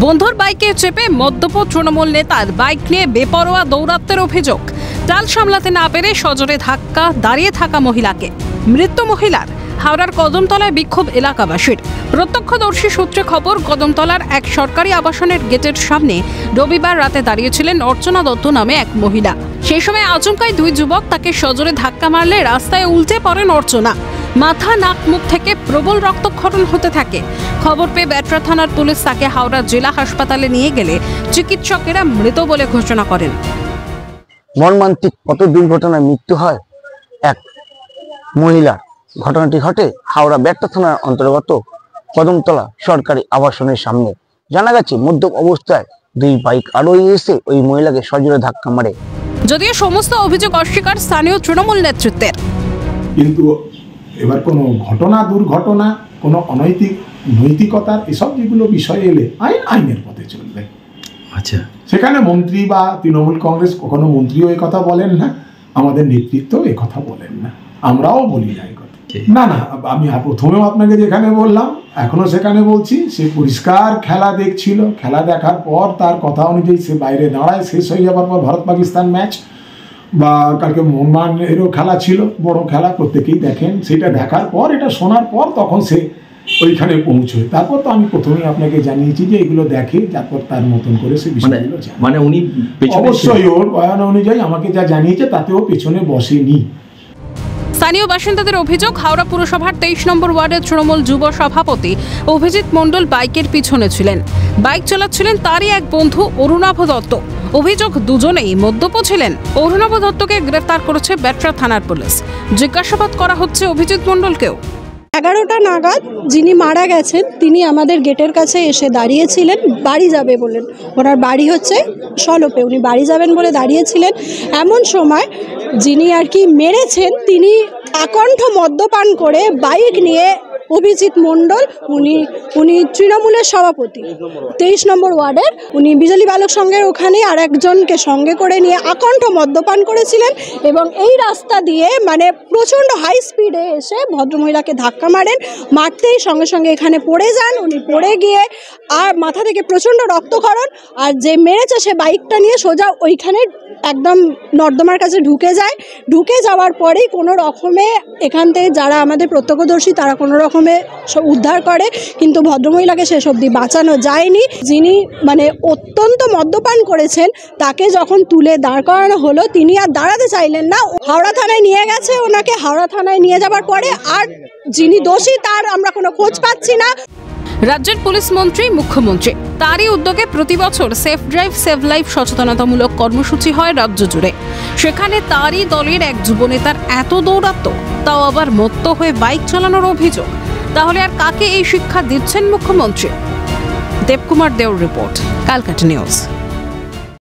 বন্ধুর বাইকে চেপে মদ্যপ তৃণমূল নেতার বাইক নিয়ে বেপরোয়া দৌরাত্মের অভিযোগ। টাল সামলাতে না পেরে সজোরে ধাক্কা দাঁড়িয়ে থাকা মহিলাকে। মৃত্যু মহিলার। হাওড়ার কদমতলায় বিক্ষোভ এলাকাবাসীর। প্রত্যক্ষদর্শী সূত্রে খবর, কদমতলার এক সরকারি আবাসনের গেটের সামনে রবিবার রাতে দাঁড়িয়েছিলেন অর্চনা দত্ত নামে এক মহিলা। সেই সময় আচমকাই দুই যুবক তাকে সজোরে ধাক্কা মারলে রাস্তায় উল্টে পড়েন অর্চনা। মাথা, নাক, মুখ থেকে প্রবল রক্তক্ষরণ হতে থাকে। খবর পেয়ে বেটরা থানার পুলিশ তাকে হাওড়া জেলা হাসপাতালে নিয়ে গেলে চিকিৎসকেরা মৃত বলে ঘোষণা করেন। মর্মান্তিক পথ দুর্ঘটনায় মৃত্যু হয় এক মহিলার। ঘটনাটি ঘটে হাওড়া বেটরা থানার অন্তর্গত কদমতলা সরকারি আবাসনের সামনে। জানা গেছে, মদ্যপ অবস্থায় দুই বাইক আরোহী এসে ওই মহিলাকে সজোরে ধাক্কা মারে। যদিও সমস্ত অভিযোগ অস্বীকার স্থানীয় তৃণমূল নেতৃত্বের। কিন্তু এবার কোনো ঘটনা, দুর্ঘটনা, কোনো অনৈতিক নৈতিকতার এসব যেগুলো বিষয় এলে আইনের পথে চলবে। আচ্ছা, সেখানে মন্ত্রী বা তৃণমূল কংগ্রেস কখনো মন্ত্রীও এই কথা বলেন না, আমাদের নেতৃত্ব এই কথা বলেন না, আমরাও বলি না এই কথা। না, আমি প্রথমেও আপনাকে যেখানে বললাম, এখনো সেখানে বলছি, সে পরিষ্কার খেলা দেখছিল। খেলা দেখার পর তার কথা অনুযায়ী সে বাইরে দাঁড়ায়। শেষ হয়ে যাবার পর ভারত পাকিস্তান ম্যাচ বা কালকে মোহনবাগানেরও খেলা ছিল, বড় খেলা, প্রত্যেকেই দেখেন। সেটা দেখার পর, এটা শোনার পর তখন সে ওইখানে পৌঁছয়। তারপর তো আমি প্রথমেই আপনাকে জানিয়েছি যে এগুলো দেখে, তারপর তার মতন করে সে বিষয়গুলো জানে। মানে উনি অবশ্যই ওর বয়ান অনুযায়ী আমাকে যা জানিয়েছে তাতেও পেছনে বসেনি। স্থানীয় বাসিন্দাদের অভিযোগ, হাওড়া পুরসভার 23 নম্বর ওয়ার্ডের তৃণমূল যুব সভাপতি অভিজিৎ মণ্ডল বাইকের পিছনে ছিলেন। বাইক চালাচ্ছিলেন তারই এক বন্ধু অরুণাভ দত্ত। অভিযোগ, দুজনেই মদ্যপ ছিলেন। অরুণাভ দত্তকে গ্রেফতার করেছে বেটরা থানার পুলিশ। জিজ্ঞাসাবাদ করা হচ্ছে অভিজিৎ মণ্ডলকেও। 11টা নাগাদ যিনি মারা গেছেন তিনি আমাদের গেটের কাছে এসে দাঁড়িয়েছিলেন, বাড়ি যাবে বলেন। ওনার বাড়ি হচ্ছে সলপে, উনি বাড়ি যাবেন বলে দাঁড়িয়েছিলেন। এমন সময় যিনি আর কি মেরেছেন তিনি আকণ্ঠ মদ্যপান করে বাইক নিয়ে, অভিজিৎ মণ্ডল, উনি তৃণমূলের সভাপতি 23 নম্বর ওয়ার্ডের, উনি বিজলি বালক সংঘের ওখানে আর একজনকে সঙ্গে করে নিয়ে আকণ্ঠ মদ্যপান করেছিলেন এবং এই রাস্তা দিয়ে মানে প্রচণ্ড হাই স্পিডে এসে ভদ্রমহিলাকে ধাক্কা মারেন। মারতেই সঙ্গে সঙ্গে এখানে পড়ে যান। উনি পড়ে গিয়ে আর মাথা থেকে প্রচণ্ড রক্তক্ষরণ, আর যে মেরেছে সে বাইকটা নিয়ে সোজা ওইখানে একদম নর্দমার কাছে ঢুকে যায়। ঢুকে যাওয়ার পরেই কোনো রকমে এখান থেকে যারা আমাদের প্রত্যক্ষদর্শী তারা কোনো রকমে সব উদ্ধার করে, কিন্তু ভদ্রমহিলাকে শেষ অবধি বাঁচানো যায়নি। যিনি মানে অত্যন্ত মদ্যপান করেছেন তাকে যখন তুলে দাঁড় করানো হলো তিনি আর দাঁড়াতে চাইলেন না। হাওড়া থানায় নিয়ে গেছে ওনাকে। হাওড়া থানায় নিয়ে যাওয়ার পরে আর যিনি দোষী তার আমরা কোনো খোঁজ পাচ্ছি না। রাজ্যের পুলিশ মন্ত্রী, মুখ্যমন্ত্রী তারই উদ্যোগে প্রতি বছর সেফ ড্রাইভ সেভ লাইফ সচেতনতামূলক কর্মসূচি হয় রাজ্য জুড়ে। সেখানে তারই দলের এক যুবনেতার এত দৌরাত্ম্য, তাও আবার মত্ত হয়ে বাইক চালানোর অভিযোগ। তাহলে আর কাকে এই শিক্ষা দিচ্ছেন মুখ্যমন্ত্রী? দেবকুমার দেওর রিপোর্ট, ক্যালকাটা নিউজ।